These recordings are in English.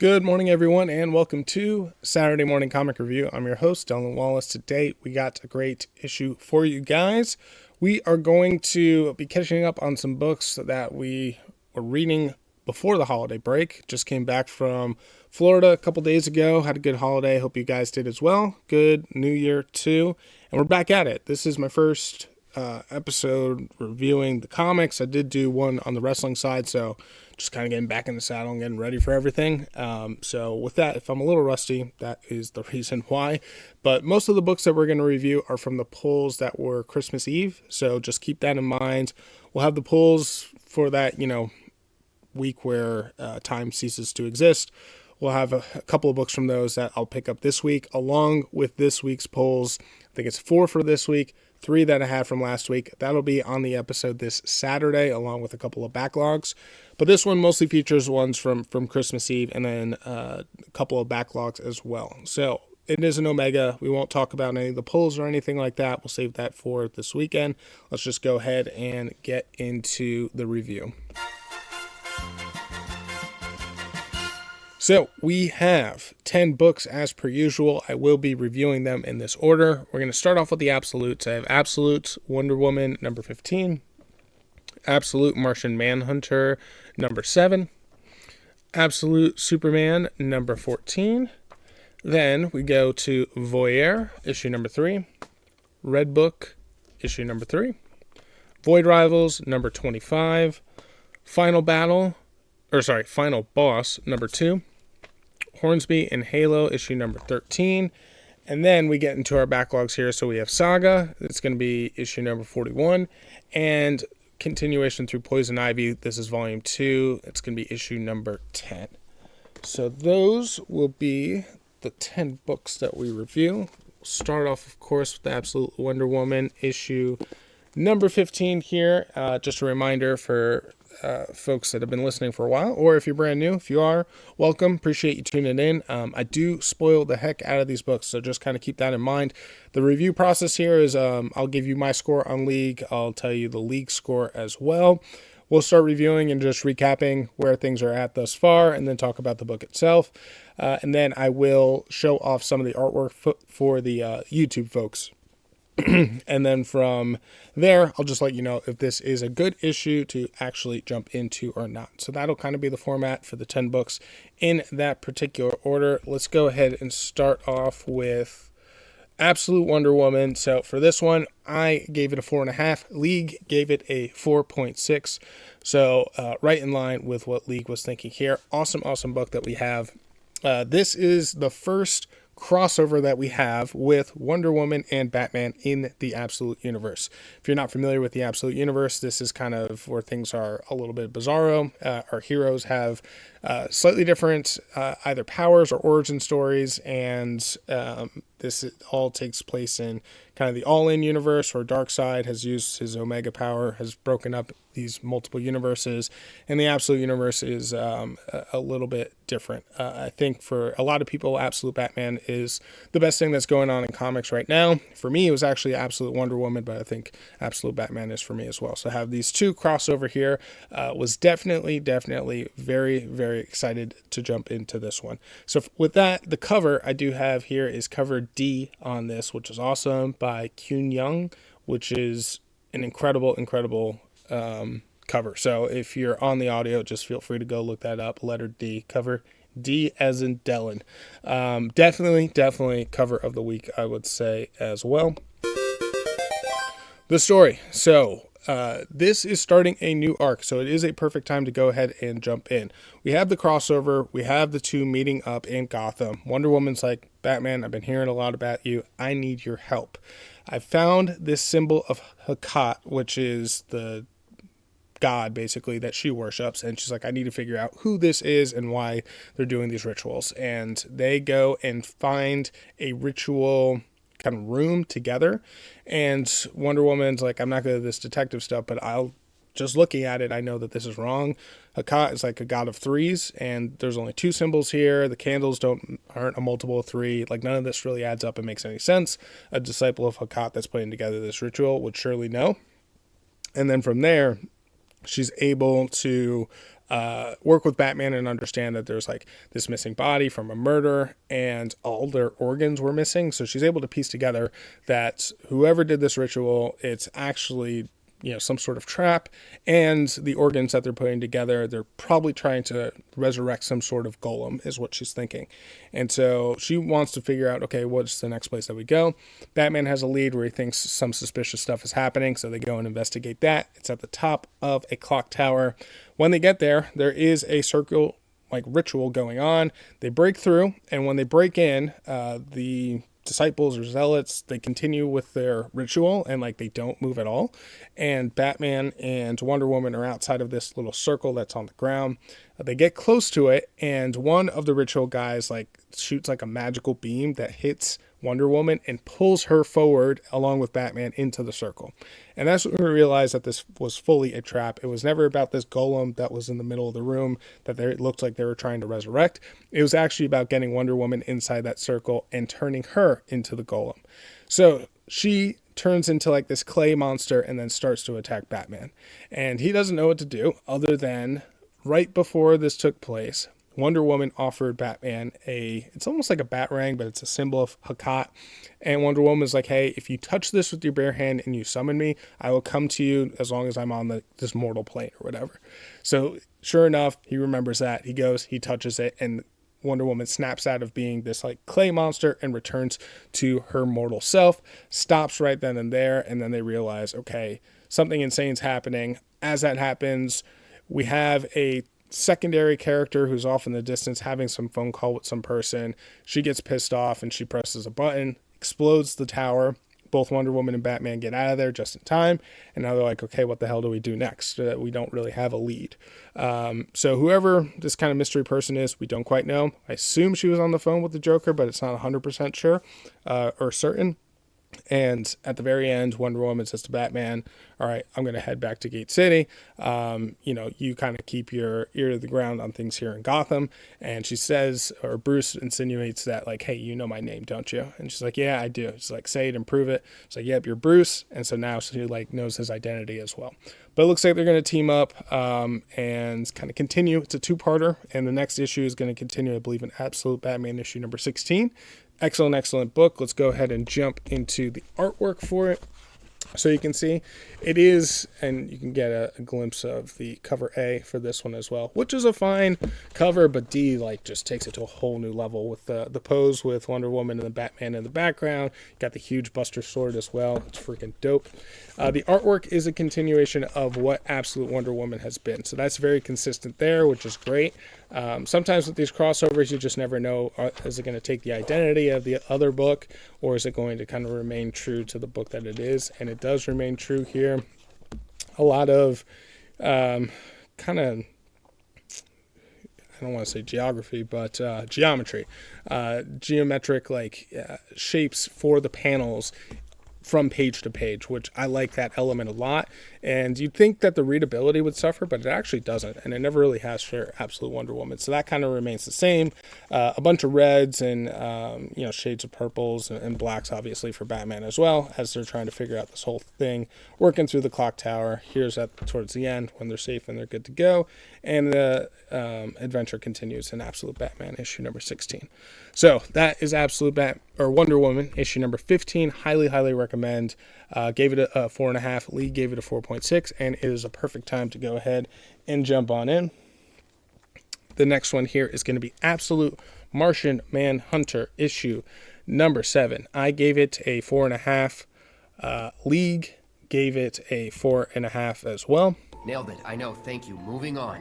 Good morning, everyone, and welcome to Saturday Morning Comic Review. I'm your host, Dylan Wallace. Today, we got a great issue for you guys. We are going to be catching up on some books that we were reading before the holiday break. Just came back from Florida a couple days ago. Had a good holiday. Hope you guys did as well. Good New Year, too. And we're back at it. This is my first episode reviewing the comics. I did do one on the wrestling side, so just kind of getting back in the saddle and getting ready for everything. So with that, if I'm a little rusty, that is the reason why. But most of the books that we're going to review are from the pulls that were Christmas Eve, so just keep that in mind. We'll have the pulls for that, week where time ceases to exist. We'll have a couple of books from those that I'll pick up this week, along with this week's polls. I think it's 4 for this week, 3 that I had from last week. That'll be on the episode this Saturday, along with a couple of backlogs. But this one mostly features ones from Christmas Eve, and then a couple of backlogs as well. So it is an Omega. We won't talk about any of the polls or anything like that. We'll save that for this weekend. Let's just go ahead and get into the review. So we have 10 books as per usual. I will be reviewing them in this order. We're going to start off with the absolutes. I have Absolute Wonder Woman, number 15. Absolute Martian Manhunter, number 7. Absolute Superman, number 14. Then we go to Voyeur, issue number 3. Red Book, issue number 3. Void Rivals, number 25. Final Boss, number 2. Hornsby Halo, issue number 13. And then we get into our backlogs here. So we have Saga. It's going to be issue number 41. And continuation through Poison Ivy. This is volume 2. It's going to be issue number 10. So those will be the 10 books that we review. We'll start off, of course, with the Absolute Wonder Woman issue number 15 here. Just a reminder for folks that have been listening for a while, or if you're brand new, if you are, welcome. Appreciate you tuning in. I do spoil the heck out of these books, so just kind of keep that in mind. The review process here is I'll give you my score on League. I'll tell you the League score as well. We'll start reviewing and just recapping where things are at thus far, and then talk about the book itself. And then I will show off some of the artwork for the YouTube folks. And then from there, I'll just let you know if this is a good issue to actually jump into or not. So that'll kind of be the format for the 10 books in that particular order. Let's go ahead and start off with Absolute Wonder Woman. So for this one, I gave it a 4.5. League gave it a 4.6. So right in line with what League was thinking here. Awesome book that we have. This is the first crossover that we have with Wonder Woman and Batman in the Absolute Universe. If you're not familiar with the Absolute Universe, this is kind of where things are a little bit bizarro. Our heroes have slightly different either powers or origin stories, and this all takes place in kind of the all-in universe where Darkseid has used his Omega power, has broken up these multiple universes, and the Absolute Universe is a little bit different. I think for a lot of people, Absolute Batman is the best thing that's going on in comics right now. For me, it was actually Absolute Wonder Woman, but I think Absolute Batman is for me as well. So have these two crossover here. Was definitely very, very excited to jump into this one. So with that, the cover I do have here is cover D on this, which is awesome, by Kyun Young, which is an incredible cover. So if you're on the audio, just feel free to go look that up. Letter D, cover D as in Dylan. Definitely cover of the week, I would say as well. The story. So this is starting a new arc, so it is a perfect time to go ahead and jump in. We have the crossover. We have the two meeting up in Gotham. Wonder Woman's like, Batman, I've been hearing a lot about you. I need your help. I found this symbol of Hakat, which is the god basically that she worships, and she's like, I need to figure out who this is and why they're doing these rituals. And they go and find a ritual kind of room together, and Wonder Woman's like, I'm not good at this detective stuff, but just looking at it, I know that this is wrong. Hakat is like a god of threes, and there's only 2 symbols here. The candles aren't a multiple of 3. Like, none of this really adds up and makes any sense. A disciple of Hakat that's putting together this ritual would surely know. And then from there, she's able to work with Batman and understand that there's like this missing body from a murder and all their organs were missing. So she's able to piece together that whoever did this ritual, it's actually, some sort of trap, and the organs that they're putting together, they're probably trying to resurrect some sort of golem, is what she's thinking. And so she wants to figure out, okay, what's the next place that we go? Batman has a lead where he thinks some suspicious stuff is happening, so they go and investigate that. It's at the top of a clock tower. When they get there, there is a circle ritual going on. They break through, and when they break in, the disciples or zealots, they continue with their ritual and they don't move at all. And Batman and Wonder Woman are outside of this little circle that's on the ground. They get close to it, and one of the ritual guys shoots a magical beam that hits Wonder Woman and pulls her forward along with Batman into the circle. And that's when we realized that this was fully a trap. It was never about this golem that was in the middle of the room that it looked like they were trying to resurrect. It was actually about getting Wonder Woman inside that circle and turning her into the golem. So she turns into this clay monster and then starts to attack Batman. And he doesn't know what to do other than right before this took place, Wonder Woman offered Batman it's almost like a batarang, but it's a symbol of Hakat. And Wonder Woman is like, hey, if you touch this with your bare hand and you summon me, I will come to you as long as I'm on this mortal plane or whatever. So sure enough, he remembers that. He goes, he touches it, and Wonder Woman snaps out of being this clay monster and returns to her mortal self, stops right then and there, and then they realize, okay, something insane's happening. As that happens, we have a secondary character who's off in the distance having some phone call with some person. She gets pissed off and she presses a button, explodes the tower. Both Wonder Woman and Batman get out of there just in time, and now they're like, okay, what the hell do we do next? We don't really have a lead. So whoever this kind of mystery person is, we don't quite know. I assume she was on the phone with the Joker, but it's not 100% sure or certain. And at the very end, Wonder Woman says to Batman, all right, I'm going to head back to Gate City. You kind of keep your ear to the ground on things here in Gotham. And she says, or Bruce insinuates that hey, you know my name, don't you? And she's like, yeah, I do. She's like, say it and prove it. She's like, yep, you're Bruce. And so now she knows his identity as well. But it looks like they're going to team up and kind of continue. It's a two-parter. And the next issue is going to continue, I believe, in Absolute Batman issue number 16. Excellent book. Let's go ahead and jump into the artwork for it. So you can see it is, and you can get a glimpse of the cover A for this one as well, which is a fine cover, but D just takes it to a whole new level with the pose with Wonder Woman and the Batman in the background. Got the huge Buster Sword as well. It's freaking dope. The artwork is a continuation of what Absolute Wonder Woman has been, so that's very consistent there, which is great. Sometimes with these crossovers, you just never know, is it going to take the identity of the other book, or is it going to kind of remain true to the book that it is? And it does remain true here. A lot of kind of, I don't want to say geography, but geometry, geometric shapes for the panels from page to page, which I like that element a lot. And you'd think that the readability would suffer, but it actually doesn't, and it never really has for Absolute Wonder Woman. So that kind of remains the same. A bunch of reds and shades of purples and blacks, obviously, for Batman as well, as they're trying to figure out this whole thing, working through the clock tower. Here's towards the end when they're safe and they're good to go, and the adventure continues in Absolute Batman issue number 16. So that is Wonder Woman issue number 15. Highly recommend. Gave it a 4.5. Lee gave it a 4.6, and it is a perfect time to go ahead and jump on in. The next one here is going to be Absolute Martian Manhunter issue number 7. I gave it a 4.5. League gave it a 4.5 as well. Nailed it. I know. Thank you. Moving on.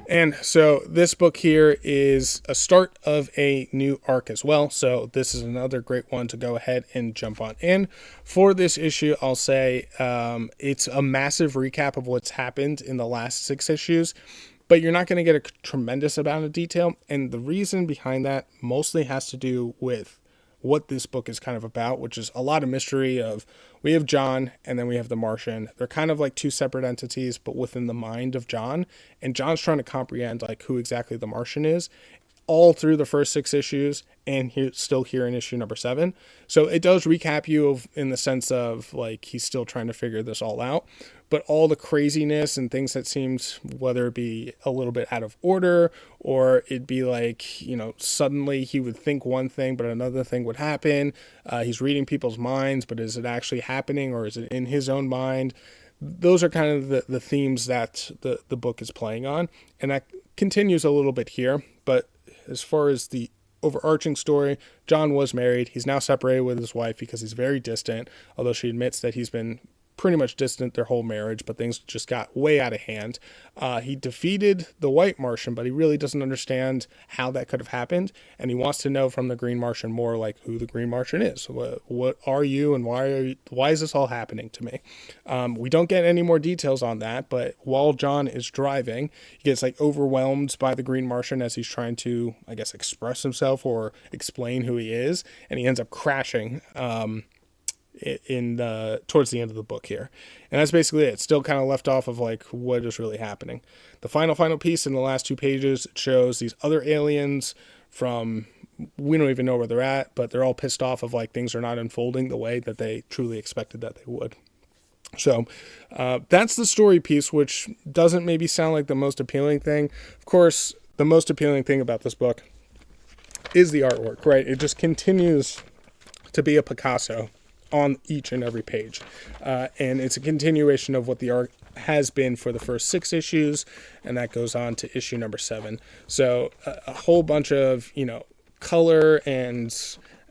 And so this book here is a start of a new arc as well. So this is another great one to go ahead and jump on in. For this issue, I'll say it's a massive recap of what's happened in the last 6 issues, but you're not going to get a tremendous amount of detail. And the reason behind that mostly has to do with what this book is kind of about, which is a lot of mystery of, we have John and then we have the Martian. They're kind of like two separate entities, but within the mind of John, and John's trying to comprehend who exactly the Martian is. all through the first 6 issues, and he's still here in issue number 7. So it does recap you in the sense of like he's still trying to figure this all out. But all the craziness and things that seemed, whether it be a little bit out of order, or it'd be like, you know, suddenly he would think one thing, but another thing would happen. He's reading people's minds, but is it actually happening, or is it in his own mind? Those are kind of the themes that the book is playing on. And that continues a little bit here. But as far as the overarching story, John was married. He's now separated with his wife because he's very distant, although she admits that he's been pretty much distant their whole marriage, but things just got way out of hand. He defeated the White Martian, but he really doesn't understand how that could have happened, and he wants to know from the Green Martian more like who the Green Martian is. What are you, and why is this all happening to me? We don't get any more details on that, but while John is driving, he gets like overwhelmed by the Green Martian as he's trying to, I guess, express himself or explain who he is, and he ends up crashing towards the end of the book here. And that's basically it. It's still kind of left off of like what is really happening. The final piece in the last 2 pages shows these other aliens from, we don't even know where they're at, but they're all pissed off of like things are not unfolding the way that they truly expected that they would. So that's the story piece, which doesn't maybe sound like the most appealing thing. Of course, the most appealing thing about this book is the artwork, right? It just continues to be a Picasso on each and every page. And it's a continuation of what the art has been for the first 6 issues, and that goes on to issue number 7. So a whole bunch of, you know, color and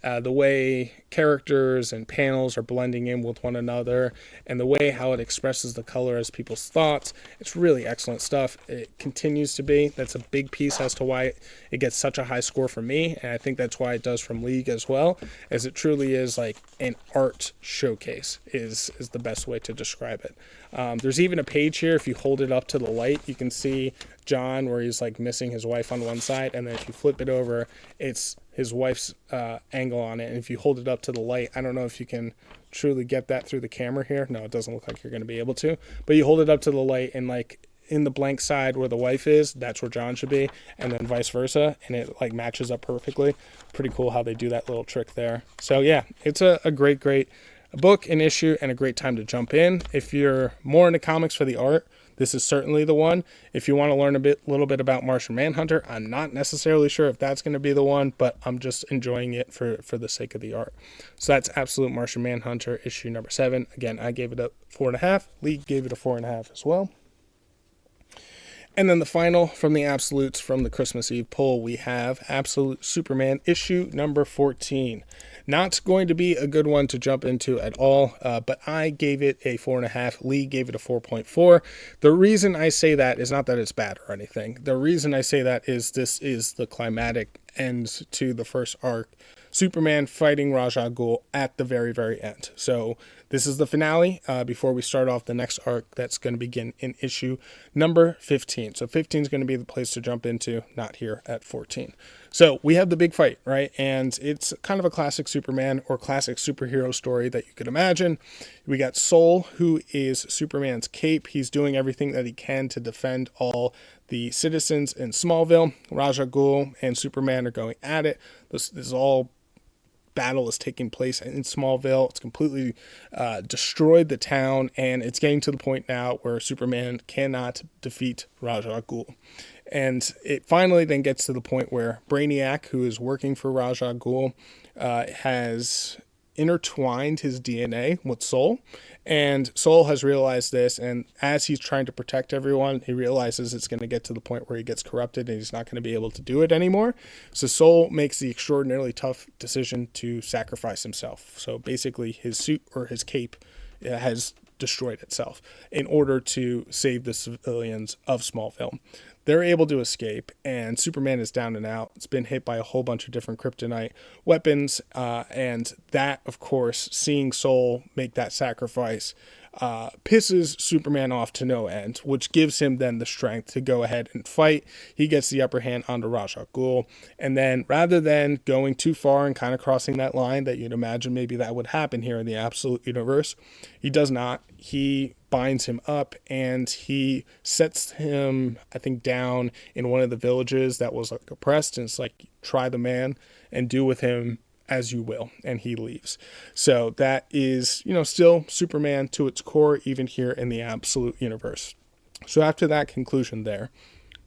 the way characters and panels are blending in with one another, and the way how it expresses the color as people's thoughts. It's really excellent stuff. It continues to be. That's a big piece as to why it gets such a high score from me, and I think that's why it does from League as well, as it truly is like an art showcase is the best way to describe it. There's even a page here, if you hold it up to the light, you can see John where he's like missing his wife on one side, and then if you flip it over, it's his wife's angle on it. And if you hold it up to the light, I don't know if you can truly get that through the camera here. No, it doesn't look like you're going to be able to, but you hold it up to the light, and like in the blank side where the wife is, that's where John should be, and then vice versa, and it like matches up perfectly. Pretty cool how they do that little trick there. So yeah, it's a great book, an issue, and a great time to jump in. If you're more into comics for the art, this is certainly the one. If you want to learn a little bit about Martian Manhunter, I'm not necessarily sure if that's going to be the one, but I'm just enjoying it for the sake of the art. So that's Absolute Martian Manhunter, issue number 7. Again, I gave it a 4.5. Lee gave it a 4.5 as well. And then the final from the Absolutes from the Christmas Eve poll, we have Absolute Superman issue number 14. Not going to be a good one to jump into at all, but I gave it a 4.5. Lee gave it a 4.4. The reason I say that is not that it's bad or anything. The reason I say that is this is the climatic end to the first arc. Superman fighting Ra's al Ghul at the very, very end. So this is the finale before we start off the next arc that's going to begin in issue number 15. So 15 is going to be the place to jump into, not here at 14. So we have the big fight, right? And it's kind of a classic Superman or classic superhero story that you could imagine. We got Sol, who is Superman's cape. He's doing everything that he can to defend all the citizens in Smallville. Ra's al Ghul and Superman are going at it. This is all battle is taking place in Smallville. It's completely destroyed the town, and it's getting to the point now where Superman cannot defeat Ra's al Ghul. And it finally then gets to the point where Brainiac, who is working for Ra's al Ghul, has intertwined his DNA with Sol, and Sol has realized this, and as he's trying to protect everyone, he realizes it's going to get to the point where he gets corrupted and he's not going to be able to do it anymore. So Sol makes the extraordinarily tough decision to sacrifice himself. So basically his suit or his cape has destroyed itself in order to save the civilians of Smallville. They're able to escape, and Superman is down and out. It's been hit by a whole bunch of different kryptonite weapons, and that, of course, seeing Sol make that sacrifice pisses Superman off to no end, which gives him then the strength to go ahead and fight. He gets the upper hand onto Ra's al Ghul, and then rather than going too far and kind of crossing that line that you'd imagine maybe that would happen here in the Absolute Universe, he does not. He binds him up and he sets him, I think, down in one of the villages that was like oppressed, and it's like, try the man and do with him as you will, and he leaves. So that is, still Superman to its core, even here in the Absolute Universe. So after that conclusion there,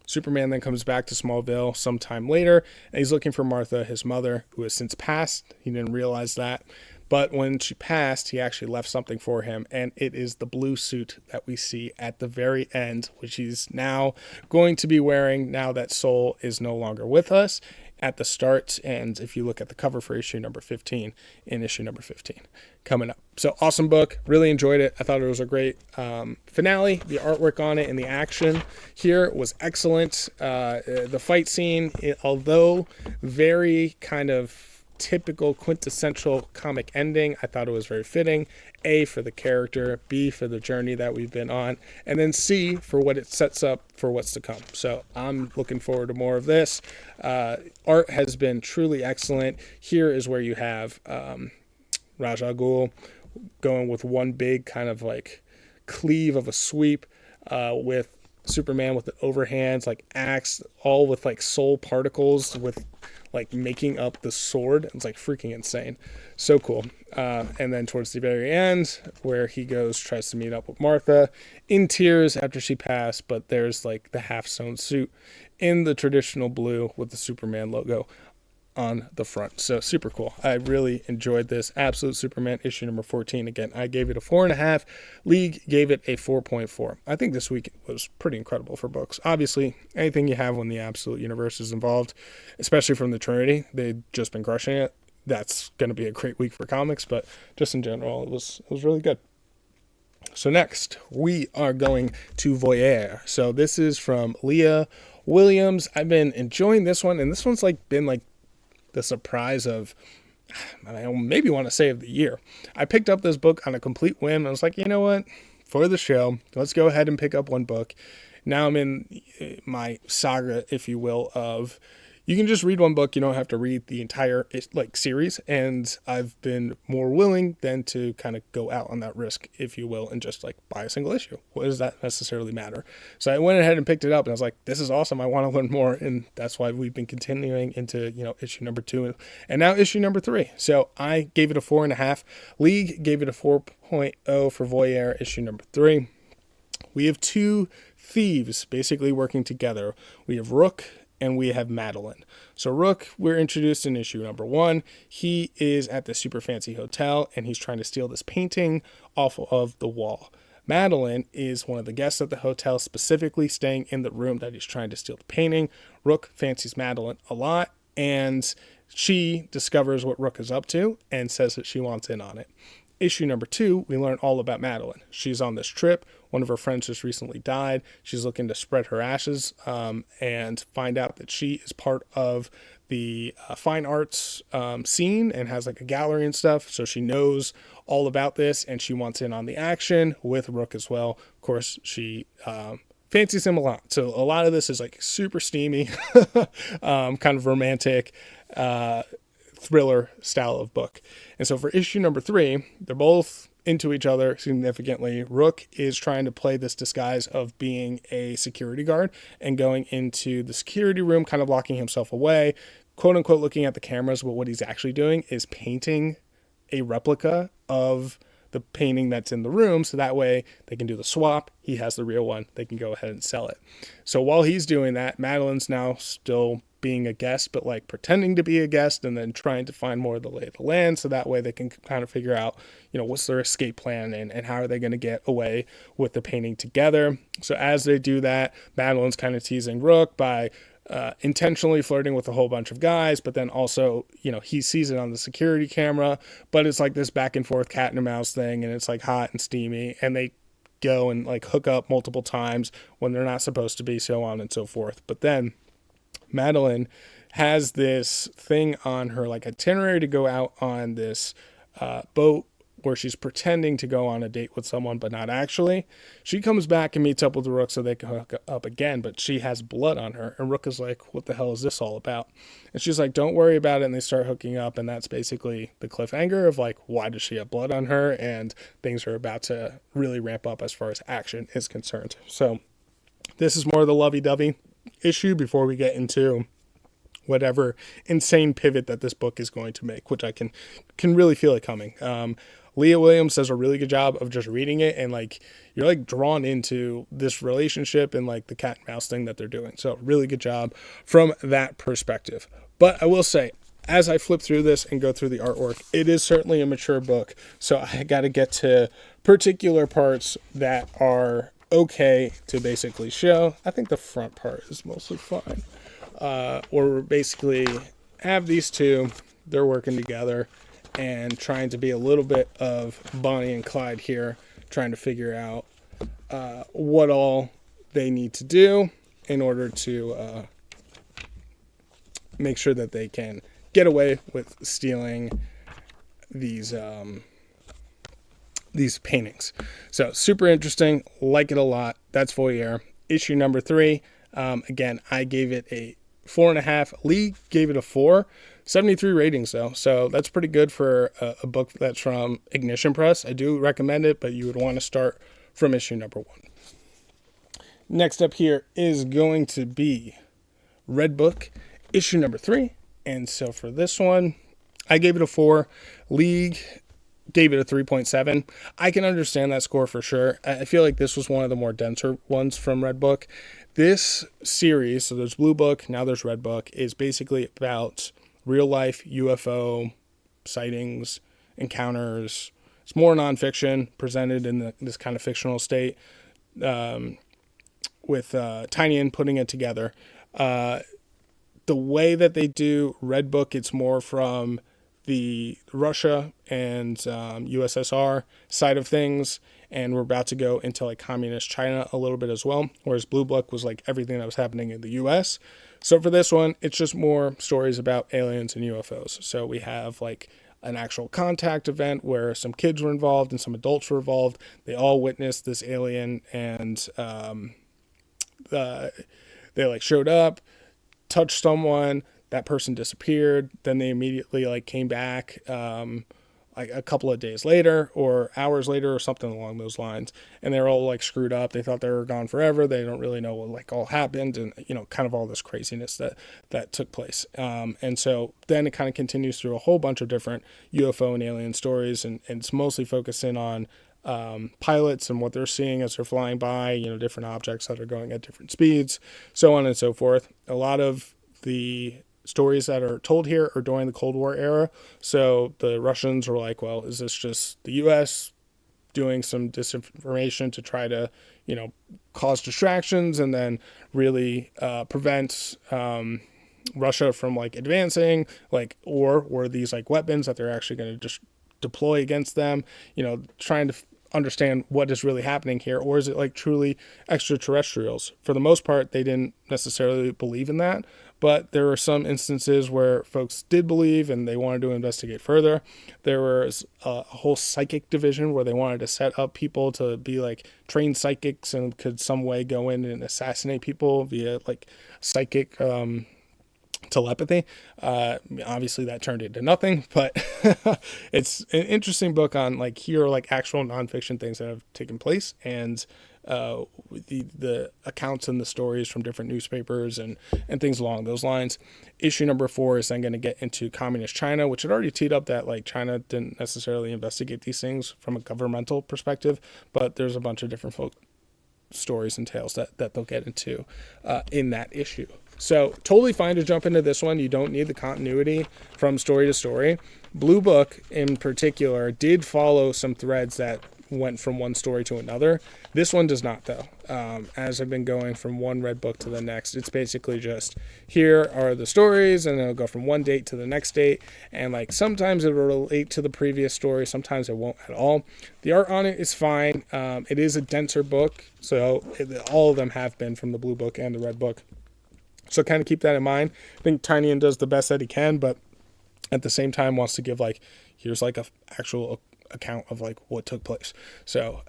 Superman then comes back to Smallville sometime later, and he's looking for Martha, his mother, who has since passed. He didn't realize that. But when she passed, he actually left something for him, and it is the blue suit that we see at the very end, which he's now going to be wearing now that Soul is no longer with us at the start. And if you look at the cover for issue number 15, in issue number 15 coming up. So awesome book. Really enjoyed it. I thought it was a great finale. The artwork on it and the action here was excellent. The fight scene, although very kind of typical quintessential comic ending, I thought it was very fitting. A, for the character, B, for the journey that we've been on, and then C, for what it sets up for what's to come. So I'm looking forward to more of this. Art has been truly excellent. Here is where you have Ra's al Ghul going with one big kind of like cleave of a sweep with Superman with the overhands, like axe, all with like soul particles, with like making up the sword. It's like freaking insane. So cool. And then towards the very end, where he goes, tries to meet up with Martha in tears after she passed, but there's like the half-sewn suit in the traditional blue with the Superman logo on the front. So super cool. I really enjoyed this. Absolute Superman issue number 14. Again, I gave it a 4.5. League gave it a 4.4. I think this week was pretty incredible for books. Obviously, anything you have when the Absolute Universe is involved, especially from the Trinity, they've just been crushing it. That's going to be a great week for comics, but just in general, it was really good. So next, we are going to Voyeur. So this is from Leah Williams. I've been enjoying this one, and this one's been the surprise of, I maybe want to say, of the year. I picked up this book on a complete whim. I was like, you know what? For the show, let's go ahead and pick up one book. Now I'm in my saga, if you will, of you can just read one book. You don't have to read the entire series. And I've been more willing than to kind of go out on that risk, if you will, and just buy a single issue. What does that necessarily matter? So I went ahead and picked it up, and I was like, this is awesome. I want to learn more. And that's why we've been continuing into, issue number 2 and now issue number 3. So I gave it a 4.5. League gave it a 4.0 for Voyeur issue number 3. We have two thieves basically working together. We have Rook and we have Madeline. So Rook, we're introduced in issue number 1. He is at the super fancy hotel, and he's trying to steal this painting off of the wall. Madeline is one of the guests at the hotel, specifically staying in the room that he's trying to steal the painting. Rook fancies Madeline a lot, and she discovers what Rook is up to and says that she wants in on it. Issue number 2, we learn all about Madeline. She's on this trip. One of her friends just recently died. She's looking to spread her ashes and find out that she is part of the fine arts scene and has a gallery and stuff. So she knows all about this, and she wants in on the action with Rook as well. Of course, she fancies him a lot. So a lot of this is super steamy, kind of romantic, thriller style of book. And so for issue number 3, they're both into each other significantly. Rook is trying to play this disguise of being a security guard and going into the security room, kind of locking himself away, quote unquote, looking at the cameras. But what he's actually doing is painting a replica of the painting that's in the room. So that way they can do the swap. He has the real one. They can go ahead and sell it. So while he's doing that, Madeline's now still being a guest, but pretending to be a guest, and then trying to find more of the lay of the land. So that way they can kind of figure out, what's their escape plan and how are they going to get away with the painting together. So as they do that, Madeline's kind of teasing Rook by intentionally flirting with a whole bunch of guys, but then also, he sees it on the security camera, but it's this back and forth cat and mouse thing, and it's hot and steamy, and they go and hook up multiple times when they're not supposed to be, so on and so forth. But then Madeline has this thing on her itinerary to go out on this boat where she's pretending to go on a date with someone, but not actually. She comes back and meets up with Rook so they can hook up again, but she has blood on her. And Rook is like, what the hell is this all about? And she's like, don't worry about it. And they start hooking up. And that's basically the cliffhanger of like, why does she have blood on her? And things are about to really ramp up as far as action is concerned. So this is more of the lovey-dovey issue before we get into whatever insane pivot that this book is going to make, which I can really feel it coming. Leah Williams does a really good job of just reading it, and like you're like drawn into this relationship and like the cat and mouse thing that they're doing. So really good job from that perspective. But I will say, as I flip through this and go through the artwork, it is certainly a mature book. So I got to get to particular parts that are okay to basically show. I think the front part is mostly fine. Or basically have these two, they're working together and trying to be a little bit of Bonnie and Clyde here, trying to figure out what all they need to do in order to make sure that they can get away with stealing these paintings. So super interesting, like it a lot. That's Voyeur, issue number 3. Again, I gave it a 4.5. Lee gave it a 4. 73 ratings though, so that's pretty good for a book that's from Ignition Press. I do recommend it, but you would want to start from issue number 1. Next up here is going to be Red Book, issue number 3. And so for this one, I gave it a 4. League gave it a 3.7. I can understand that score for sure. I feel like this was one of the more denser ones from Red Book. This series, so there's Blue Book, now there's Red Book, is basically about real life UFO sightings, encounters. It's more nonfiction presented in this kind of fictional state, with Tynion putting it together. The way that they do Red Book, it's more from the Russia and USSR side of things, and we're about to go into like communist China a little bit as well, whereas Blue Book was like everything that was happening in the US. So for this one, it's just more stories about aliens and UFOs. So we have like an actual contact event where some kids were involved and some adults were involved. They all witnessed this alien, and they like showed up, touched someone, that person disappeared. Then they immediately like came back like a couple of days later or hours later or something along those lines, and they're all like screwed up. They thought they were gone forever. They don't really know what like all happened, and you know, kind of all this craziness that took place. And so then it kind of continues through a whole bunch of different UFO and alien stories, and it's mostly focusing on pilots and what they're seeing as they're flying by, you know, different objects that are going at different speeds, so on and so forth. A lot of the stories that are told here are during the Cold War era. So the Russians were like, well, is this just the US doing some disinformation to try to, you know, cause distractions and then really prevent Russia from like advancing, like, or were these like weapons that they're actually going to just deploy against them, you know, trying to understand what is really happening here, or is it like truly extraterrestrials? For the most part, they didn't necessarily believe in that, but there were some instances where folks did believe and they wanted to investigate further. There was a whole psychic division where they wanted to set up people to be like trained psychics and could some way go in and assassinate people via like psychic telepathy. Obviously that turned into nothing, but it's an interesting book on like here are like actual nonfiction things that have taken place, and the accounts and the stories from different newspapers and things along those lines. Issue number 4 is then going to get into communist China, which had already teed up that like China didn't necessarily investigate these things from a governmental perspective, but there's a bunch of different folk stories and tales that they'll get into in that issue. So totally fine to jump into this one. You don't need the continuity from story to story. Blue Book in particular did follow some threads that went from one story to another. This one does not, though. As I've been going from one Red Book to the next, it's basically just here are the stories, and it'll go from one date to the next date, and like sometimes it'll relate to the previous story, sometimes it won't at all. The art on it is fine. It is a denser book, so all of them have been from the Blue Book and the Red Book. So kind of keep that in mind. I think Tynion does the best that he can, but at the same time wants to give like, here's like a actual account of like what took place. So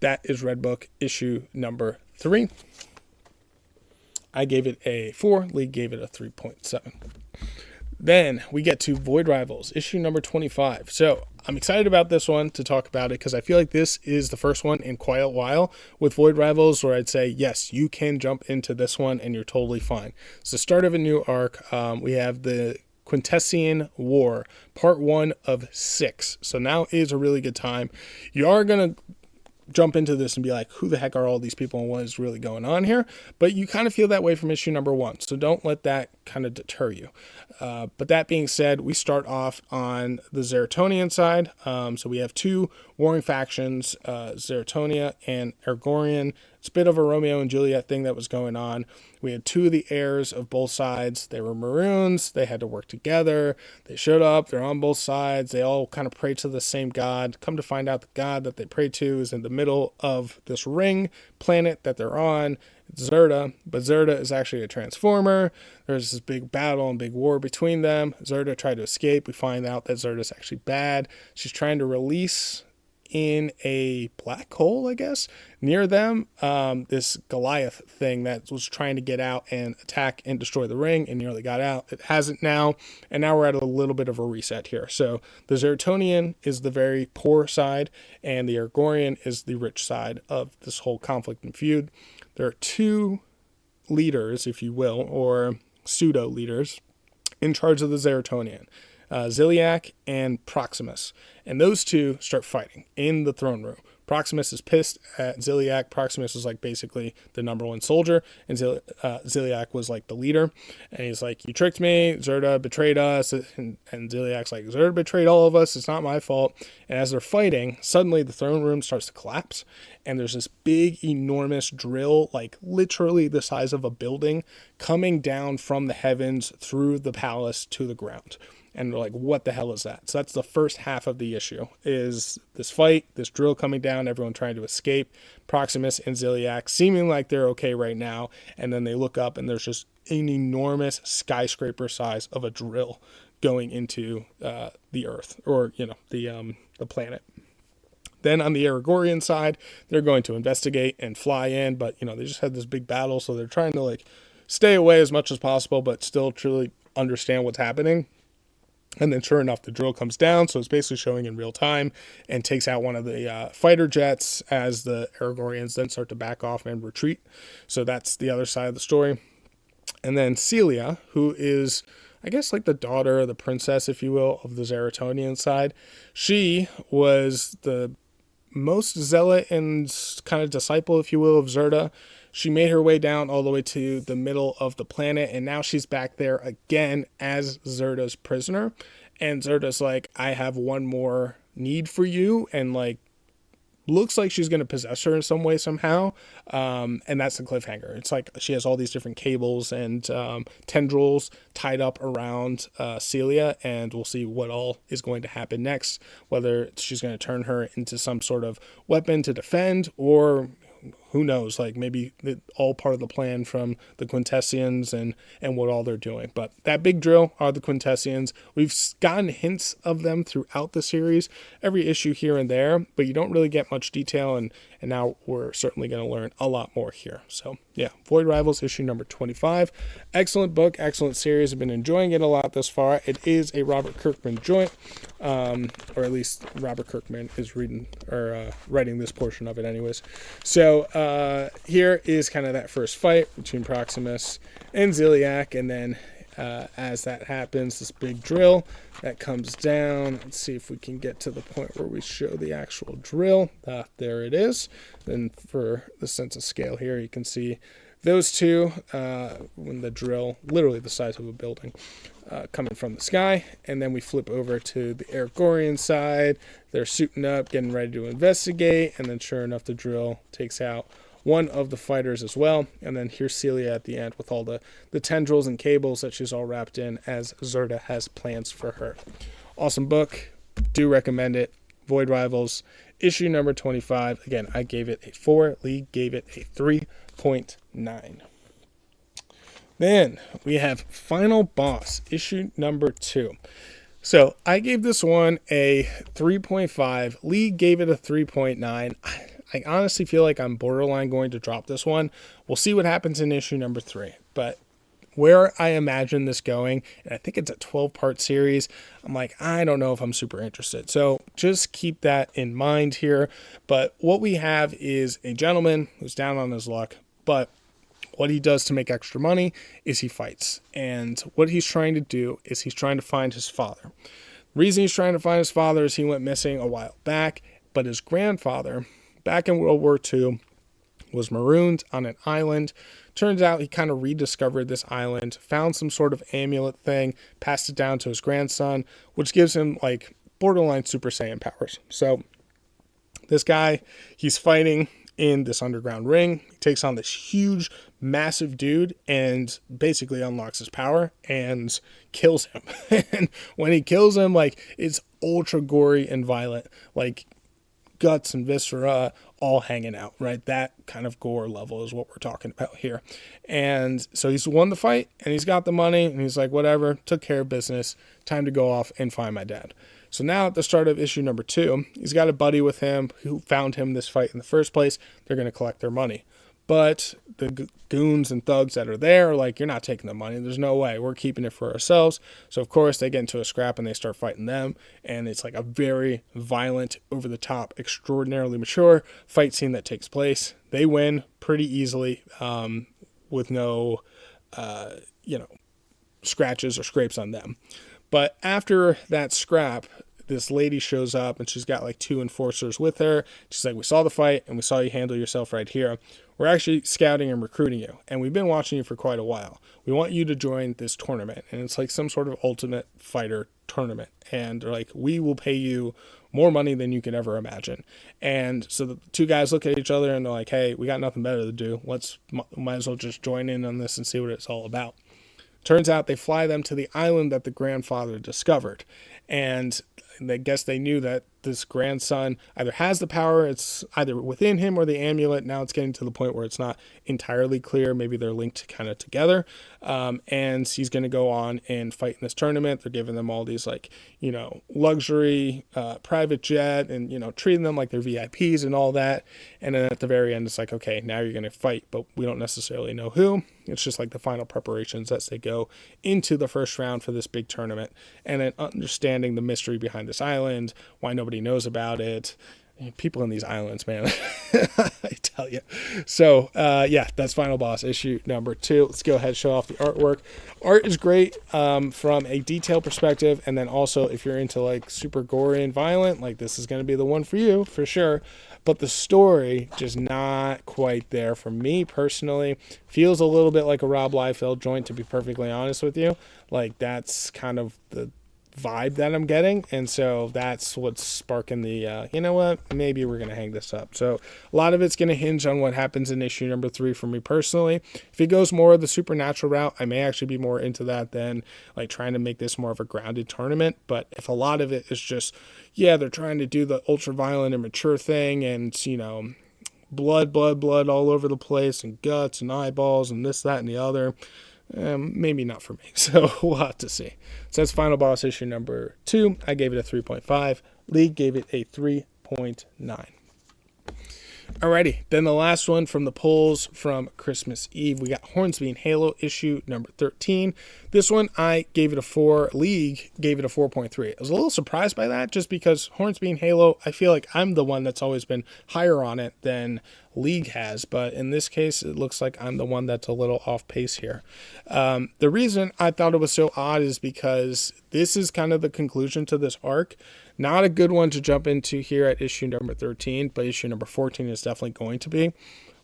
that is Red Book issue number 3. I gave it a 4. Lee gave it a 3.7. Then we get to Void Rivals, issue number 25. So I'm excited about this one to talk about it because I feel like this is the first one in quite a while with Void Rivals where I'd say, yes, you can jump into this one and you're totally fine. It's the start of a new arc. We have the Quintessian War, part 1 of 6. So now is a really good time. You are going to jump into this and be like, who the heck are all these people and what is really going on here? But you kind of feel that way from issue number 1. So don't let that kind of deter you. But that being said, we start off on the Zeratonian side. So we have 2 warring factions, Zeratonia and Ergorian. It's a bit of a Romeo and Juliet thing that was going on. We had 2 of the heirs of both sides. They were Maroons. They had to work together. They showed up. They're on both sides. They all kind of pray to the same god. Come to find out the god that they pray to is in the middle of this ring planet that they're on. It's Zerda, but Zerda is actually a transformer. There's this big battle and big war between them. Zerda tried to escape. We find out that Zerda is actually bad. She's trying to release in a black hole, I guess, near them, this Goliath thing that was trying to get out and attack and destroy the ring and nearly got out. It hasn't now, and now we're at a little bit of a reset here. So the Zeratonian is the very poor side, and the Ergorian is the rich side of this whole conflict and feud. There are 2 leaders, if you will, or pseudo-leaders, in charge of the Zeratonian. Ziliak and Proximus. And those 2 start fighting in the throne room. Proximus is pissed at Ziliak. Proximus is like basically the number 1 soldier, and Ziliak was like the leader. And he's like, you tricked me, Zerda betrayed us, and Ziliak's like, Zerda betrayed all of us, it's not my fault. And as they're fighting, suddenly the throne room starts to collapse, and there's this big, enormous drill, like literally the size of a building, coming down from the heavens through the palace to the ground. And they're like, what the hell is that? So that's the first half of the issue, is this fight, this drill coming down, everyone trying to escape, Proximus and Ziliak seeming like they're okay right now. And then they look up and there's just an enormous skyscraper size of a drill going into the earth, or, the planet. Then on the Ergorian side, they're going to investigate and fly in, but, they just had this big battle. So they're trying to stay away as much as possible, but still truly understand what's happening. And then sure enough, the drill comes down, so it's basically showing in real time, and takes out one of the fighter jets as the Ergorians then start to back off and retreat. So that's the other side of the story. And then Celia, who is, I guess, like the daughter, the princess, if you will, of the Zeratonian side. She was the most zealot and kind of disciple, if you will, of Zerda. She made her way down all the way to the middle of the planet, and now she's back there again as Zerda's prisoner. And Zerda's like, I have one more need for you, and looks like she's going to possess her in some way somehow. And that's the cliffhanger. It's like she has all these different cables and tendrils tied up around Celia, and we'll see what all is going to happen next, whether she's going to turn her into some sort of weapon to defend, or who knows, maybe all part of the plan from the Quintessians and what all they're doing. But that big drill are the Quintessians. We've gotten hints of them throughout the series, every issue here and there, but you don't really get much detail, and now we're certainly going to learn a lot more here. So yeah, Void Rivals issue number 25. Excellent book, excellent series. I've been enjoying it a lot thus far. It is a Robert Kirkman joint, or at least Robert Kirkman is writing this portion of it anyways. So here is kind of that first fight between Proximus and Ziliak, and then as that happens, this big drill that comes down. Let's see if we can get to the point where we show the actual drill. There it is. Then for the sense of scale here, you can see those 2 when the drill, literally the size of a building, coming from the sky. And then we flip over to the Ergorian side. They're suiting up, getting ready to investigate, and then sure enough, the drill takes out one of the fighters as well. And then here's Celia at the end with all the tendrils and cables that she's all wrapped in, as Zerda has plans for her. Awesome book. Do recommend it. Void Rivals, issue number 25. Again, I gave it a 4. Lee gave it a 3.9. Then we have Final Boss, issue number 2. So I gave this one a 3.5. Lee gave it a 3.9. I honestly feel like I'm borderline going to drop this one. We'll see what happens in issue number 3. But where I imagine this going, and I think it's a 12-part series, I'm like, I don't know if I'm super interested. So just keep that in mind here. But what we have is a gentleman who's down on his luck, but what he does to make extra money is he fights. And what he's trying to do is he's trying to find his father. The reason he's trying to find his father is he went missing a while back, but his grandfather, back in World War II, was marooned on an island. Turns out he kind of rediscovered this island, found some sort of amulet thing, passed it down to his grandson, which gives him like borderline Super Saiyan powers. So this guy, he's fighting in this underground ring. He takes on this huge, massive dude and basically unlocks his power and kills him. And when he kills him, like, it's ultra gory and violent. Like, guts and viscera all hanging out, right? That kind of gore level is what we're talking about here. And so he's won the fight and he's got the money and he's like, whatever, took care of business, time to go off and find my dad. So now at the start of issue number 2, he's got a buddy with him who found him this fight in the first place. They're going to collect their money. But the goons and thugs that are there are like, you're not taking the money. There's no way. We're keeping it for ourselves. So, of course, they get into a scrap and they start fighting them. And it's like a very violent, over-the-top, extraordinarily mature fight scene that takes place. They win pretty easily with no, scratches or scrapes on them. But after that scrap, this lady shows up and she's got like 2 enforcers with her. She's like, we saw the fight and we saw you handle yourself right here. We're actually scouting and recruiting you, and we've been watching you for quite a while. We want you to join this tournament, and it's like some sort of ultimate fighter tournament. And they're like, we will pay you more money than you can ever imagine. And so the 2 guys look at each other and they're like, hey, we got nothing better to do. Might as well just join in on this and see what it's all about. Turns out they fly them to the island that the grandfather discovered. And I guess they knew that this grandson either has the power, it's either within him or the amulet. Now it's getting to the point where it's not entirely clear. Maybe they're linked kind of together. And he's going to go on and fight in this tournament. They're giving them all these luxury private jet and, treating them like they're VIPs and all that. And then at the very end, it's like, okay, now you're going to fight, but we don't necessarily know who. It's just like the final preparations as they go into the first round for this big tournament. And then understanding the mystery behind this island, why nobody knows about it. People in these islands, man. I tell you. So, that's Final Boss issue number 2. Let's go ahead and show off the artwork. Art is great from a detail perspective, and then also if you're into like super gory and violent, like this is going to be the one for you for sure. But the story just not quite there for me personally. Feels a little bit like a Rob Liefeld joint, to be perfectly honest with you. Like that's kind of the vibe that I'm getting, and so that's what's sparking the you know what, maybe we're gonna hang this up. So a lot of it's gonna hinge on what happens in issue number 3 for me personally. If it goes more of the supernatural route, I may actually be more into that than like trying to make this more of a grounded tournament. But if a lot of it is just they're trying to do the ultra violent and mature thing, and blood all over the place and guts and eyeballs and this, that, and the other, maybe not for me. So we'll have to see. So that's Final Boss issue number 2. I gave it a 3.5. League gave it a 3.9. Alrighty, then the last one from the polls from Christmas Eve, we got Hornsby Halo issue number 13. This one I gave it a 4. League gave it a 4.3. I was a little surprised by that, just because Hornsby Halo, I feel like I'm the one that's always been higher on it than League has, but in this case it looks like I'm the one that's a little off pace here. The reason I thought it was so odd is because this is kind of the conclusion to this arc. Not a good one to jump into here at issue number 13, but issue number 14 is definitely going to be.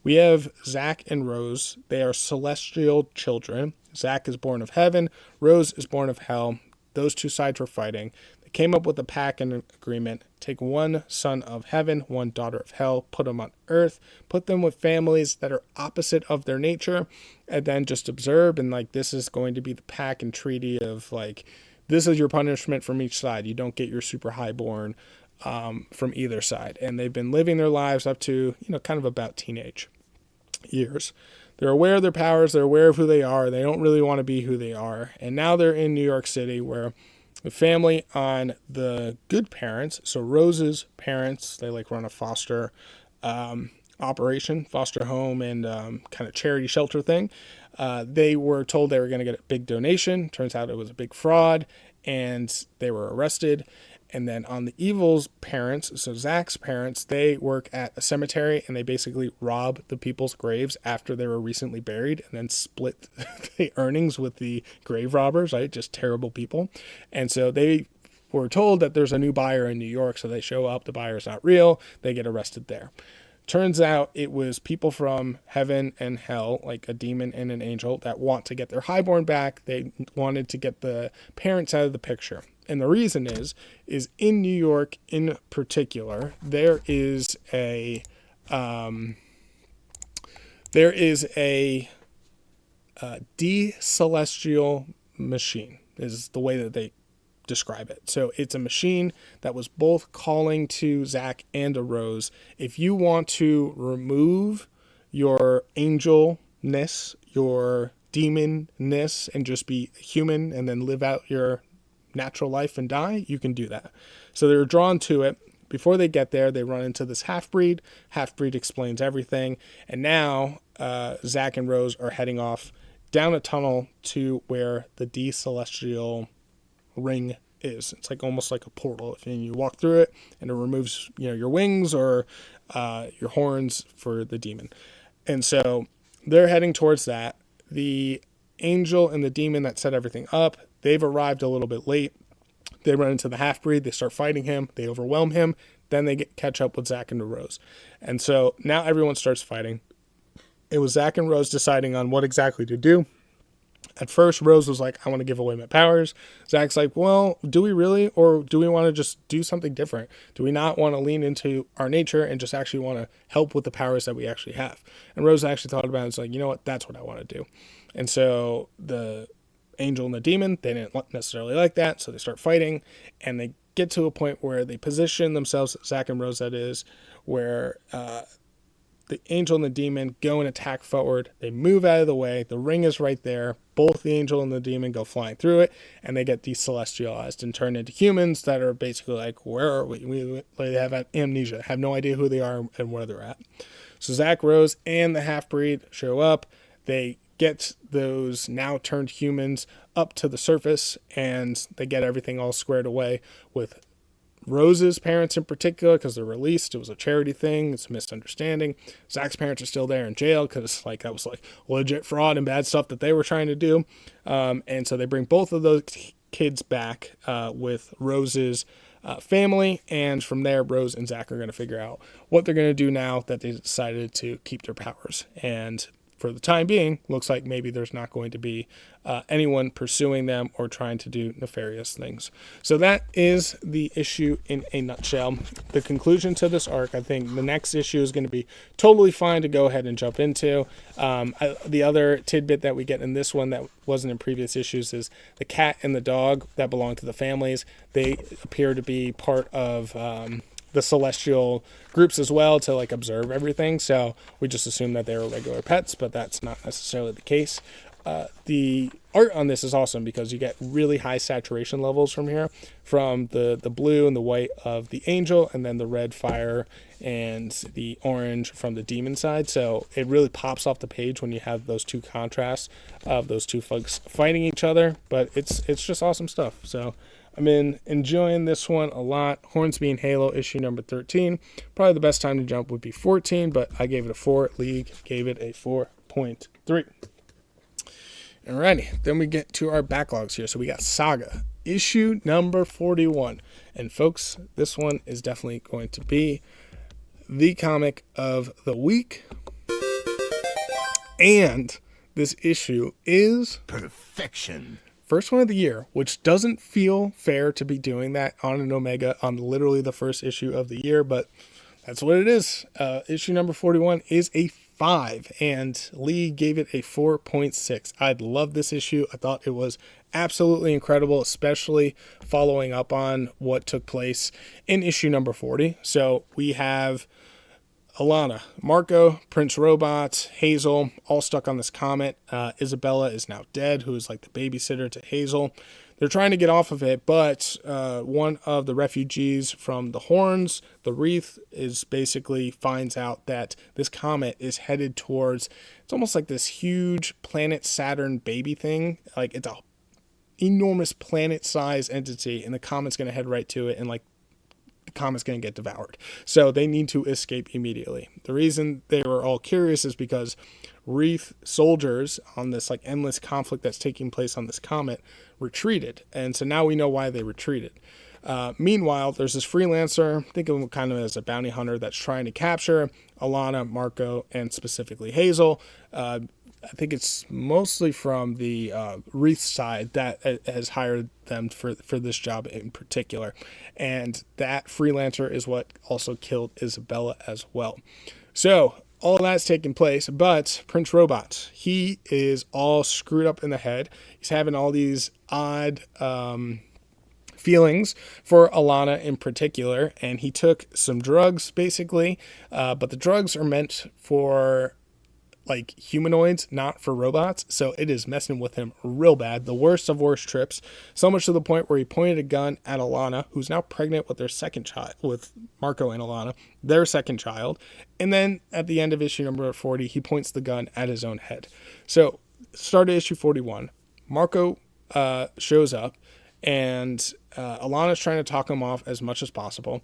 We have Zach and Rose. They are celestial children. Zach is born of heaven. Rose is born of hell. Those 2 sides were fighting. They came up with a pact and an agreement. Take one son of heaven, one daughter of hell, put them on earth, put them with families that are opposite of their nature, and then just observe. And like, this is going to be the pact and treaty of like, this is your punishment from each side. You don't get your super highborn from either side. And they've been living their lives up to, kind of about teenage years. They're aware of their powers. They're aware of who they are. They don't really want to be who they are. And now they're in New York City, where family on the good parents. So Rose's parents, they like run a foster operation, foster home, and kind of charity shelter thing. They were told they were going to get a big donation. Turns out it was a big fraud, and they were arrested. And then on the evil's parents, so Zach's parents, they work at a cemetery and they basically rob the people's graves after they were recently buried and then split the earnings with the grave robbers, right? Just terrible people. And so they were told that there's a new buyer in New York. So they show up, the buyer's not real, they get arrested there. Turns out it was people from heaven and hell, like a demon and an angel, that want to get their highborn back. They wanted to get the parents out of the picture. And the reason is in New York in particular, there is a de-celestial machine is the way that they describe it. So it's a machine that was both calling to Zach and to Rose. If you want to remove your angelness, your demonness, and just be human and then live out your natural life and die, you can do that. So they're drawn to it. Before they get there, they run into this half-breed. Half-breed explains everything. And now Zach and Rose are heading off down a tunnel to where the de-celestial ring is. It's like almost like a portal, and you walk through it and it removes your wings or your horns for the demon. And so they're heading towards that. The angel and the demon that set everything up, they've arrived a little bit late. They run into the half-breed, they start fighting him, they overwhelm him, then they catch up with Zach and Rose. And so now everyone starts fighting. It was Zach and Rose deciding on what exactly to do. At first, Rose was like, I want to give away my powers. Zach's like, well, do we really? Or do we want to just do something different? Do we not want to lean into our nature and just actually want to help with the powers that we actually have? And Rose actually thought about it. It's like, you know what? That's what I want to do. And so the angel and the demon, they didn't necessarily like that. So they start fighting and they get to a point where they position themselves, Zach and Rose that is, where the angel and the demon go and attack forward. They move out of the way. The ring is right there. Both the angel and the demon go flying through it, and they get decelestialized and turn into humans that are basically like, where are we? They have amnesia, have no idea who they are and where they're at. So Zach, Rose, and the half-breed show up. They get those now turned humans up to the surface, and they get everything all squared away with Rose's parents in particular, because they're released. It was a charity thing. It's a misunderstanding. Zach's parents are still there in jail because that was legit fraud and bad stuff that they were trying to do. And so they bring both of those kids back with Rose's family. And from there, Rose and Zach are going to figure out what they're going to do now that they decided to keep their powers. And for the time being, looks like maybe there's not going to be anyone pursuing them or trying to do nefarious things. So that is the issue in a nutshell. The conclusion to this arc, I think the next issue is going to be totally fine to go ahead and jump into. The other tidbit that we get in this one that wasn't in previous issues is the cat and the dog that belong to the families. They appear to be part of the celestial groups as well to observe everything. So we just assume that they were regular pets, but that's not necessarily the case. The art on this is awesome because you get really high saturation levels from here, from the blue and the white of the angel, and then the red fire and the orange from the demon side. So it really pops off the page when you have those two contrasts of those two folks fighting each other. But it's just awesome stuff. So I'm enjoying this one a lot. Hornsby and Halo issue number 13. Probably the best time to jump would be 14, but I gave it a 4. League gave it a 4.3. Alrighty, then we get to our backlogs here. So we got Saga, issue number 41. And folks, this one is definitely going to be the comic of the week. And this issue is perfection. First one of the year, which doesn't feel fair to be doing that on an Omega on literally the first issue of the year, but that's what it is. Issue number 41 is a 5, and Lee gave it a 4.6. I love this issue. I thought it was absolutely incredible, especially following up on what took place in issue number 40. So we have Alana, Marco, Prince Robot, Hazel, all stuck on this comet. Isabella is now dead, who is the babysitter to Hazel. they're trying to get off of it, but one of the refugees from the Horns, the Wreath, is basically finds out that this comet is headed towards, it's almost like this huge planet Saturn baby thing. Like it's a enormous planet-sized entity, and the comet's going to head right to it, and like the comet's going to get devoured. So they need to escape immediately. The reason they were all curious is because Wreath soldiers on this like endless conflict that's taking place on this comet retreated, and so now we know why they retreated. Meanwhile, there's this freelancer, think of him kind of as a bounty hunter, that's trying to capture Alana, Marco, and specifically Hazel. I think it's mostly from the Wreath side that has hired them for this job in particular. And that freelancer is what also killed Isabella as well. So all that's taking place, but Prince Robot, he is all screwed up in the head. He's having all these odd feelings for Alana in particular, and he took some drugs basically, but the drugs are meant for like humanoids, not for robots, so it is messing with him real bad. The worst of worst trips, so much to the point where he pointed a gun at Alana, who's now pregnant with their second child, with Marco and Alana, their second child, and then at the end of issue number 40, he points the gun at his own head. So, start of issue 41, Marco shows up, and Alana's trying to talk him off as much as possible.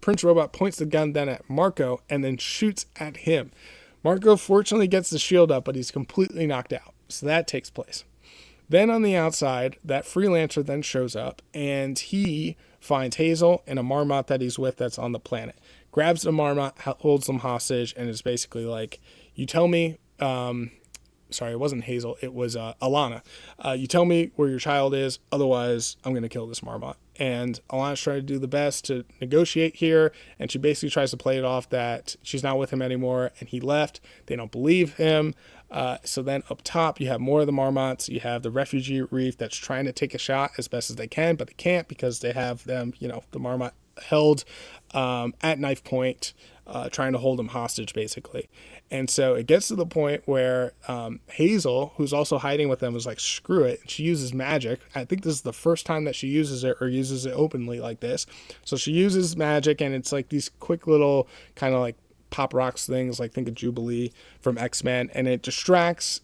Prince Robot points the gun then at Marco, and then shoots at him. Marco fortunately gets the shield up, but he's completely knocked out. So that takes place. Then on the outside, that freelancer then shows up, and he finds Hazel and a Marmot that he's with that's on the planet. Grabs the Marmot, holds them hostage, and is basically like, you tell me, sorry, it wasn't Hazel, it was Alana. You tell me where your child is, otherwise I'm going to kill this Marmot. And Alana's trying to do the best to negotiate here, and she basically tries to play it off that she's not with him anymore, and he left. They don't believe him. So then up top, you have more of the Marmots. You have the refugee reef that's trying to take a shot as best as they can, but they can't because they have them, the Marmot held at knife point, trying to hold him hostage, basically. And so it gets to the point where Hazel, who's also hiding with them, is like, screw it. She uses magic. I think this is the first time that she uses it or uses it openly like this. So she uses magic, and it's like these quick little kind of like pop rocks things, like think of Jubilee from X-Men, and it distracts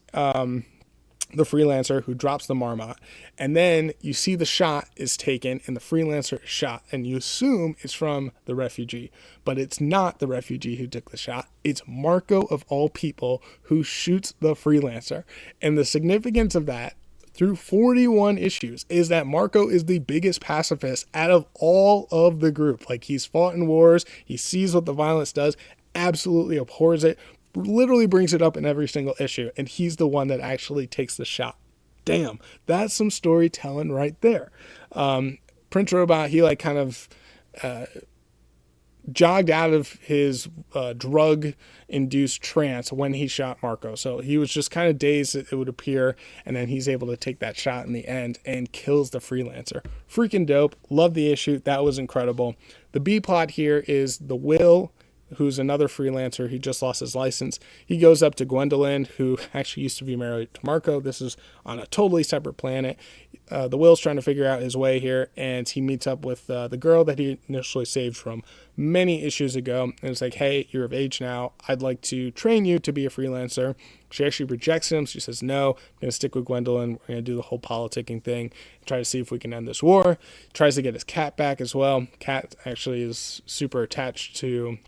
the freelancer, who drops the Marmot, and then you see the shot is taken and the freelancer is shot, and you assume it's from the refugee, but it's not the refugee who took the shot. It's Marco, of all people, who shoots the freelancer. And the significance of that through 41 issues is that Marco is the biggest pacifist out of all of the group. Like, he's fought in wars, he sees what the violence does, absolutely abhors it, literally brings it up in every single issue, and he's the one that actually takes the shot. Damn, that's some storytelling right there. Prince Robot, he like kind of jogged out of his drug-induced trance when he shot Marco. So he was just kind of dazed, it would appear, and then he's able to take that shot in the end and kills the freelancer. Freaking dope. Love the issue. That was incredible. The B-plot here is the Will, who's another freelancer. He just lost his license. He goes up to Gwendolyn, who actually used to be married to Marco. This is on a totally separate planet. The Will's trying to figure out his way here, and he meets up with the girl that he initially saved from many issues ago. And it's like, hey, you're of age now. I'd like to train you to be a freelancer. She actually rejects him. She says, no, I'm going to stick with Gwendolyn. We're going to do the whole politicking thing, try to see if we can end this war. Tries to get his cat back as well. Cat actually is super attached to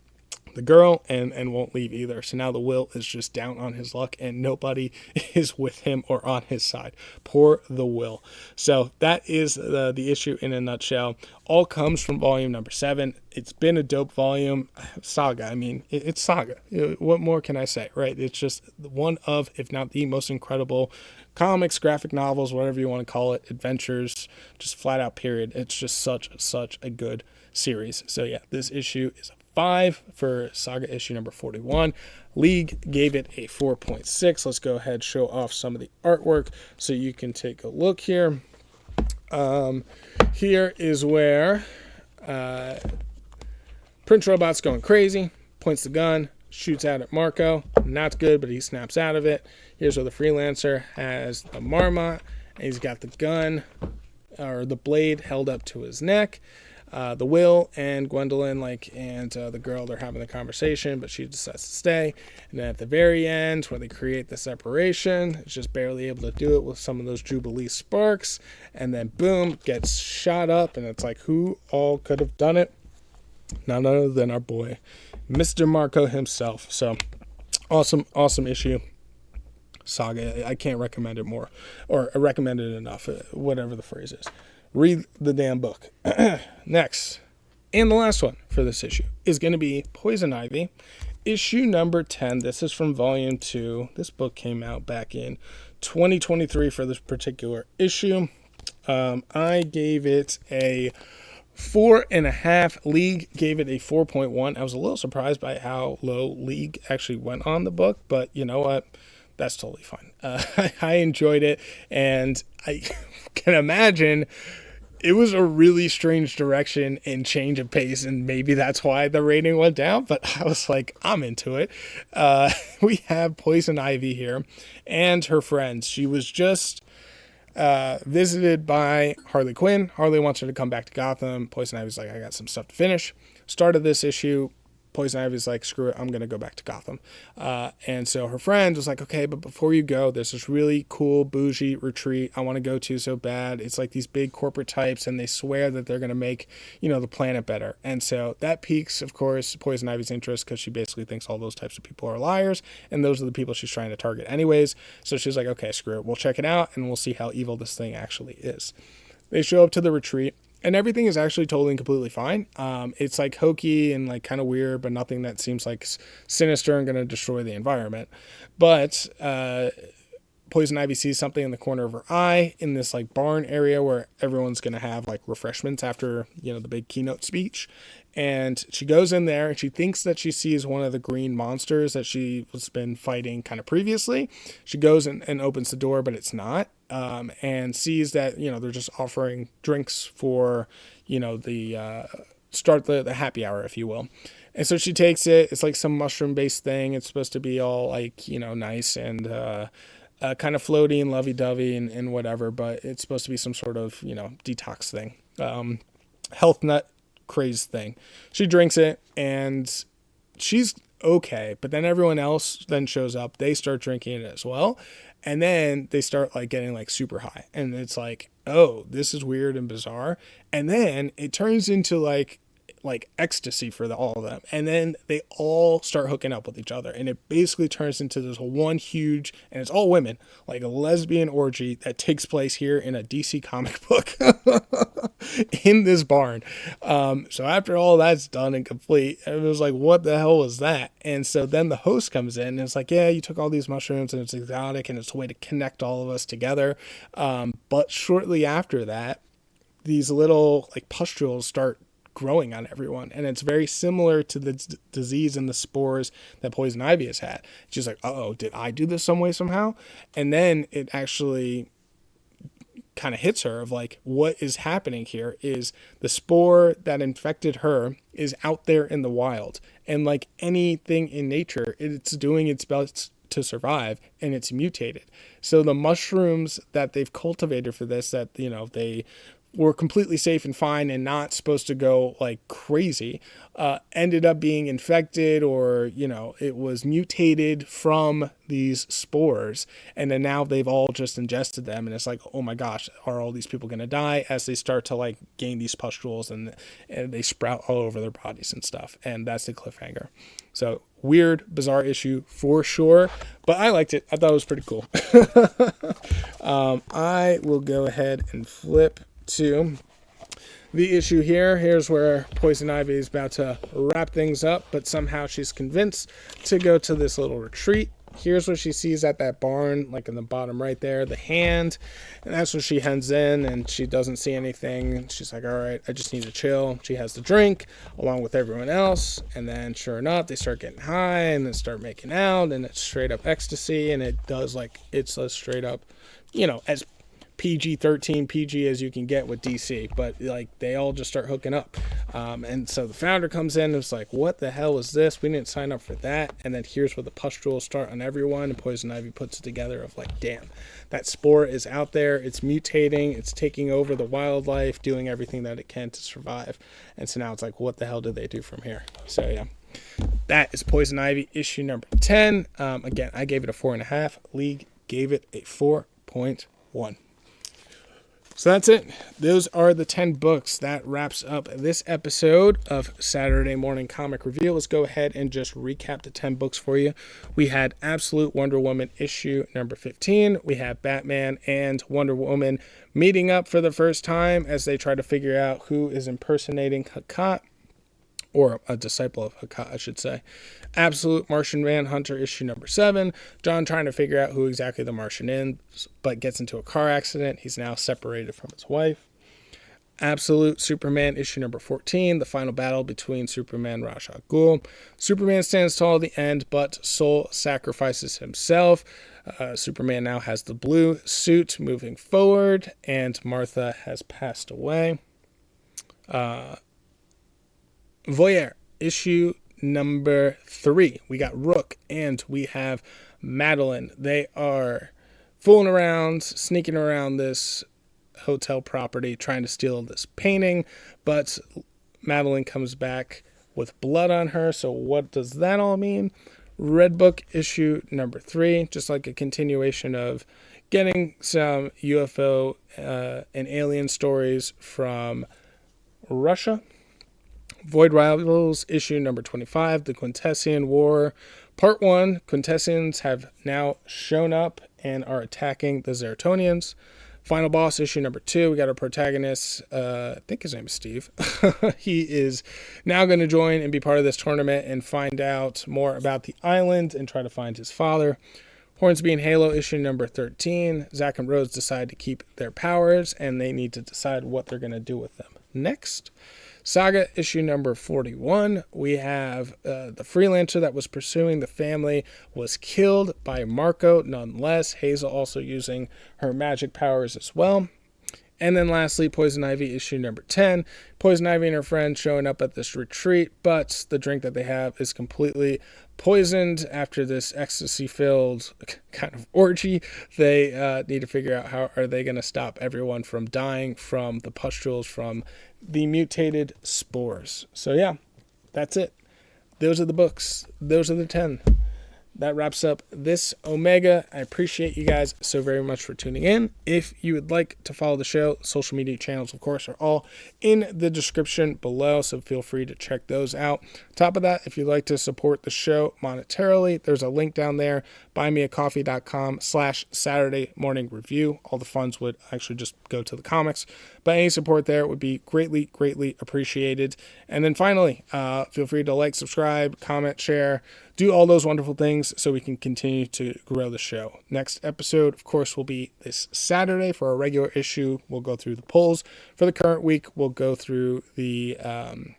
the girl and won't leave either. So now the Will is just down on his luck, and nobody is with him or on his side. Poor the Will. So that is the issue in a nutshell. All comes from volume number 7. It's been a dope volume. Saga, I mean, it's Saga. What more can I say, right? It's just one of, if not the most incredible comics, graphic novels, whatever you want to call it, adventures, just flat out period. It's just such a good series. So yeah, this issue is 5 for Saga issue number 41. League gave it a 4.6. Let's go ahead and show off some of the artwork so you can take a look here. Here is where Prince Robot's going crazy, points the gun, shoots out at Marco. Not good, but he snaps out of it. Here's where the freelancer has the Marmot, and he's got the gun or the blade held up to his neck. The Will and Gwendolyn, and the girl, they're having the conversation, but she decides to stay. And then at the very end, where they create the separation, it's just barely able to do it with some of those Jubilee sparks. And then boom, gets shot up, and it's like, who all could have done it? None other than our boy, Mr. Marco himself. So awesome issue. Saga, I can't recommend it more, or recommend it enough, whatever the phrase is. Read the damn book. Next, and the last one for this issue, is going to be Poison Ivy, issue number 10. This is from volume 2. This book came out back in 2023 for this particular issue. I gave it a 4.5. League gave it a 4.1. I was a little surprised by how low League actually went on the book, but you know what? That's totally fine. I enjoyed it, and I can imagine it was a really strange direction and change of pace, and maybe that's why the rating went down, but I was like, I'm into it. We have Poison Ivy here and her friends. She was just visited by Harley Quinn. Harley wants her to come back to Gotham. Poison Ivy's like, I got some stuff to finish. Started this issue. Poison Ivy's like, screw it, I'm going to go back to Gotham. And so her friend was like, okay, but before you go, there's this really cool bougie retreat I want to go to so bad. It's like these big corporate types, and they swear that they're going to make, the planet better. And so that piques, of course, Poison Ivy's interest, because she basically thinks all those types of people are liars, and those are the people she's trying to target anyways. So she's like, okay, screw it, we'll check it out, and we'll see how evil this thing actually is. They show up to the retreat, and everything is actually totally and completely fine. It's like hokey and like kind of weird, but nothing that seems like sinister and going to destroy the environment. But Poison Ivy sees something in the corner of her eye in this like barn area where everyone's going to have like refreshments after, the big keynote speech. And she goes in there, and she thinks that she sees one of the green monsters that she was been fighting kind of previously. She goes and opens the door, but it's not. And sees that, they're just offering drinks for, the start the happy hour, if you will. And so she takes it. It's like some mushroom-based thing. It's supposed to be all like, nice and kind of floaty and lovey-dovey and whatever, but it's supposed to be some sort of, detox thing. Health nut craze thing. She drinks it, and she's okay, but then everyone else then shows up. They start drinking it as well, and then they start like getting like super high, and it's like, oh, this is weird and bizarre. And then it turns into like ecstasy for all of them, and then they all start hooking up with each other, and it basically turns into this one huge, and it's all women, like a lesbian orgy that takes place here in a DC comic book in this barn. So after all that's done and complete, it was like, what the hell was that? And so then the host comes in, and it's like, yeah, you took all these mushrooms, and it's exotic, and it's a way to connect all of us together. But shortly after that, these little like pustules start growing on everyone, and it's very similar to the disease and the spores that Poison Ivy has had. She's like, uh-oh, did I do this some way somehow? And then it actually kind of hits her of like, what is happening here is the spore that infected her is out there in the wild, and like anything in nature, it's doing its best to survive, and it's mutated. So the mushrooms that they've cultivated for this, that they were completely safe and fine and not supposed to go like crazy, ended up being infected, or it was mutated from these spores, and then now they've all just ingested them, and it's like, oh my gosh, are all these people going to die as they start to like gain these pustules, and they sprout all over their bodies and stuff. And that's the cliffhanger. So weird, bizarre issue for sure, but I liked it. I thought it was pretty cool. I will go ahead and flip to the issue here. Here's where Poison Ivy is about to wrap things up, but somehow she's convinced to go to this little retreat. Here's what she sees at that barn, like in the bottom right there, the hand, and that's when she heads in, and she doesn't see anything. She's like, all right, I just need to chill. She has the drink along with everyone else, and then sure enough, they start getting high and then start making out, and it's straight up ecstasy, and it does like, it's a straight up, as PG-13, PG as you can get with DC, but like they all just start hooking up. And so the founder comes in and is like, what the hell is this? We didn't sign up for that. And then here's where the pustules start on everyone, and Poison Ivy puts it together of like, damn, that spore is out there, it's mutating, it's taking over the wildlife, doing everything that it can to survive. And so now it's like, what the hell do they do from here? So yeah, that is Poison Ivy issue number 10. Again, I gave it a 4.5. League gave it a 4.1. So that's it. Those are the 10 books. That wraps up this episode of Saturday Morning Comic Review. Let's go ahead and just recap the 10 books for you. We had Absolute Wonder Woman issue number 15. We have Batman and Wonder Woman meeting up for the first time as they try to figure out who is impersonating Hakat, or a disciple of Hakat, I should say. Absolute Martian Manhunter issue number 7. John trying to figure out who exactly the Martian is, but gets into a car accident. He's now separated from his wife. Absolute Superman issue number 14. The final battle between Superman and Ra's al Ghul. Superman stands tall at the end, but Soul sacrifices himself. Superman now has the blue suit moving forward, and Martha has passed away. Voyeur issue number 3. We got Rook and we have Madeline. They are fooling around, sneaking around this hotel property, trying to steal this painting, but Madeline comes back with blood on her. So what does that all mean? Red Book issue number 3, just like a continuation of getting some UFO and alien stories from Russia. Void Rivals issue number 25, The Quintessian War, Part 1. Quintessians have now shown up and are attacking the Zeratonians. Final Boss issue number 2, we got our protagonist, I think his name is Steve. He is now going to join and be part of this tournament and find out more about the island and try to find his father. Hornsby and Halo issue number 13, Zack and Rhodes decide to keep their powers and they need to decide what they're going to do with them next. Saga issue number 41, we have the freelancer that was pursuing the family was killed by Marco nonetheless. Hazel also using her magic powers as well. And then lastly, Poison Ivy issue number 10. Poison Ivy and her friend showing up at this retreat, but the drink that they have is completely poisoned after this ecstasy-filled kind of orgy. They need to figure out how are they going to stop everyone from dying from the pustules from the mutated spores. So yeah, that's it. Those are the books. Those are the 10. That wraps up this Omega. I appreciate you guys so very much for tuning in. If you would like to follow the show, social media channels, of course, are all in the description below, so feel free to check those out. Top of that, if you'd like to support the show monetarily, there's a link down there, buymeacoffee.com/SaturdayMorningReview. All the funds would actually just go to the comics, but any support there would be greatly, greatly appreciated. And then finally, feel free to like, subscribe, comment, share, do all those wonderful things so we can continue to grow the show. Next episode, of course, will be this Saturday for our regular issue. We'll go through the polls. For the current week, we'll go through the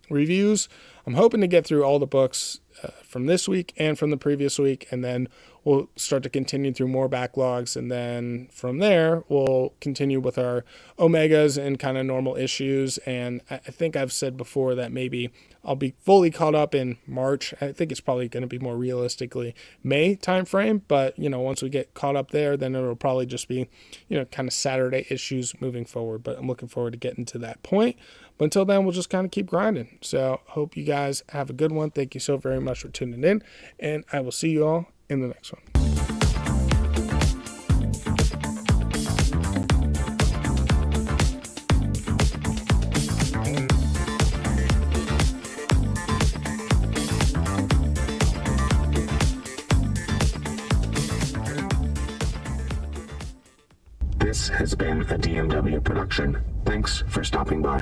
reviews. I'm hoping to get through all the books from this week and from the previous week, and then we'll start to continue through more backlogs, and then from there we'll continue with our Omegas and kind of normal issues. And I think I've said before that maybe I'll be fully caught up in March. I think it's probably going to be more realistically May timeframe, but once we get caught up there, then it'll probably just be kind of Saturday issues moving forward. But I'm looking forward to getting to that point. But until then, we'll just kind of keep grinding. So hope you guys have a good one. Thank you so very much for tuning in, and I will see you all in the next one. This has been a DMW production. Thanks for stopping by.